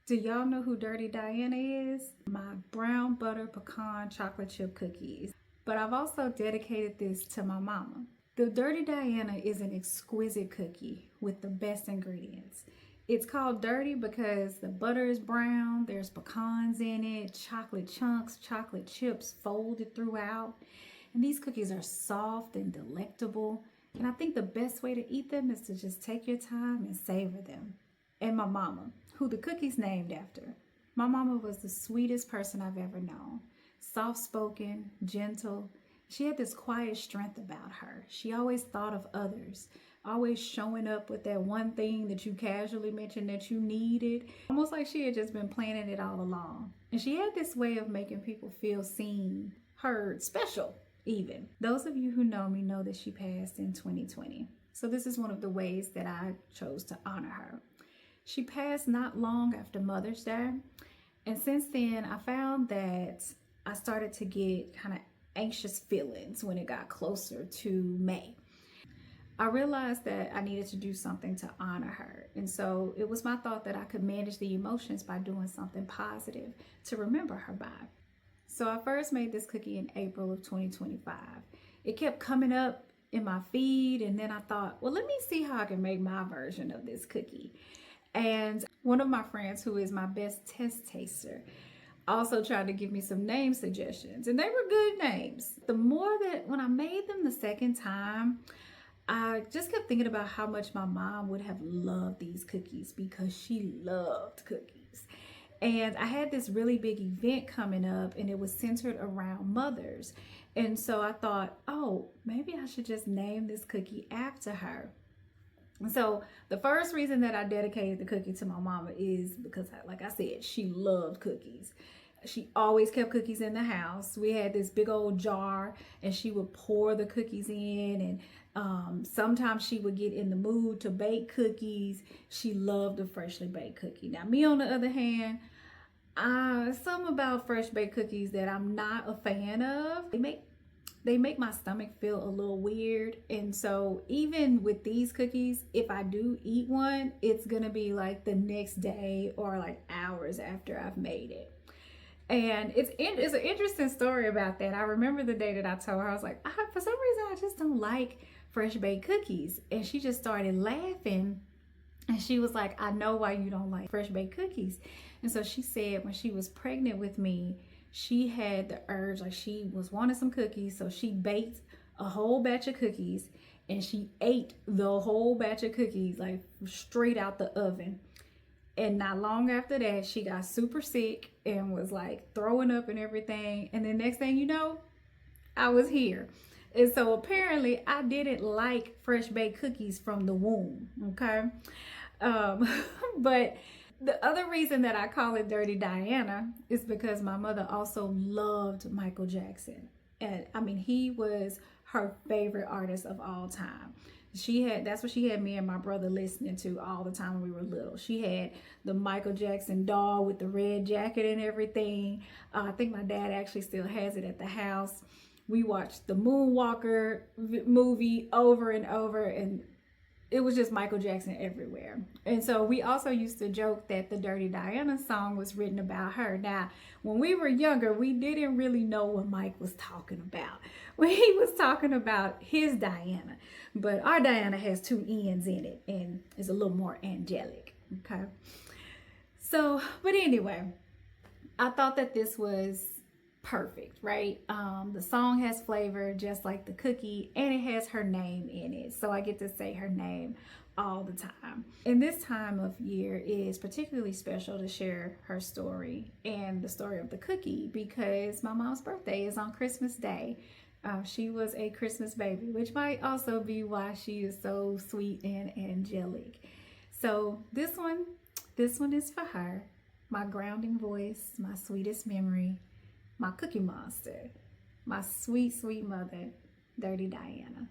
Do y'all know who Dirty Diana is? My brown butter pecan chocolate chip cookies. But I've also dedicated this to my mama. The Dirty Diana is an exquisite cookie with the best ingredients. It's called dirty because the butter is brown, there's pecans in it, chocolate chunks, chocolate chips folded throughout. And these cookies are soft and delectable. And I think the best way to eat them is to just take your time and savor them. And my mama, who the cookie's named after. My mama was the sweetest person I've ever known. Soft-spoken, gentle. She had this quiet strength about her. She always thought of others, always showing up with that one thing that you casually mentioned that you needed. Almost like she had just been planning it all along. And she had this way of making people feel seen, heard, special even. Those of you who know me know that she passed in 2020. So this is one of the ways that I chose to honor her. She passed not long after Mother's Day. And since then, I found that I started to get kind of anxious feelings when it got closer to May. I realized that I needed to do something to honor her. And so it was my thought that I could manage the emotions by doing something positive to remember her by. So I first made this cookie in April of 2025. It kept coming up in my feed, and then I thought, well, let me see how I can make my version of this cookie. And one of my friends, who is my best test taster, also tried to give me some name suggestions, and they were good names. The more that when I made them the second time, I just kept thinking about how much my mom would have loved these cookies because she loved cookies. And I had this really big event coming up, and it was centered around mothers. And so I thought, oh, maybe I should just name this cookie after her. And so the first reason that I dedicated the cookie to my mama is because, like I said, she loved cookies. She always kept cookies in the house. We had this big old jar, and she would pour the cookies in, and sometimes she would get in the mood to bake cookies. She loved a freshly baked cookie. Now, me on the other hand, some about fresh baked cookies that I'm not a fan of. They make my stomach feel a little weird. And so even with these cookies, if I do eat one, it's gonna be like the next day or like hours after I've made it. And it's an interesting story about that. I remember the day that I told her, I was like, for some reason, I just don't like fresh baked cookies. And she just started laughing. And she was like, I know why you don't like fresh baked cookies. And so she said when she was pregnant with me, she had the urge, like she was wanting some cookies. So she baked a whole batch of cookies, and she ate the whole batch of cookies like straight out the oven. And not long after that, she got super sick and was like throwing up and everything. And the next thing you know, I was here. And so apparently I didn't like fresh baked cookies from the womb, okay? But the other reason that I call it Dirty Diana is because my mother also loved Michael Jackson. And I mean, he was her favorite artist of all time. That's what she had me and my brother listening to all the time when we were little. She had the Michael Jackson doll with the red jacket and everything. I think my dad actually still has it at the house. We watched the Moonwalker movie over and over, and it was just Michael Jackson everywhere. And so we also used to joke that the Dirty Diana song was written about her. Now, when we were younger, we didn't really know what Mike was talking about. When he was talking about his Diana. But our Diana has two N's in it and is a little more angelic, okay? So, but anyway, I thought that this was perfect, right? The song has flavor just like the cookie, and it has her name in it, so I get to say her name all the time. And this time of year is particularly special to share her story and the story of the cookie because my mom's birthday is on Christmas Day. She was a Christmas baby, which might also be why she is so sweet and angelic. So this one is for her, my grounding voice, my sweetest memory, my cookie monster, my sweet, sweet mother, Dirty Diana.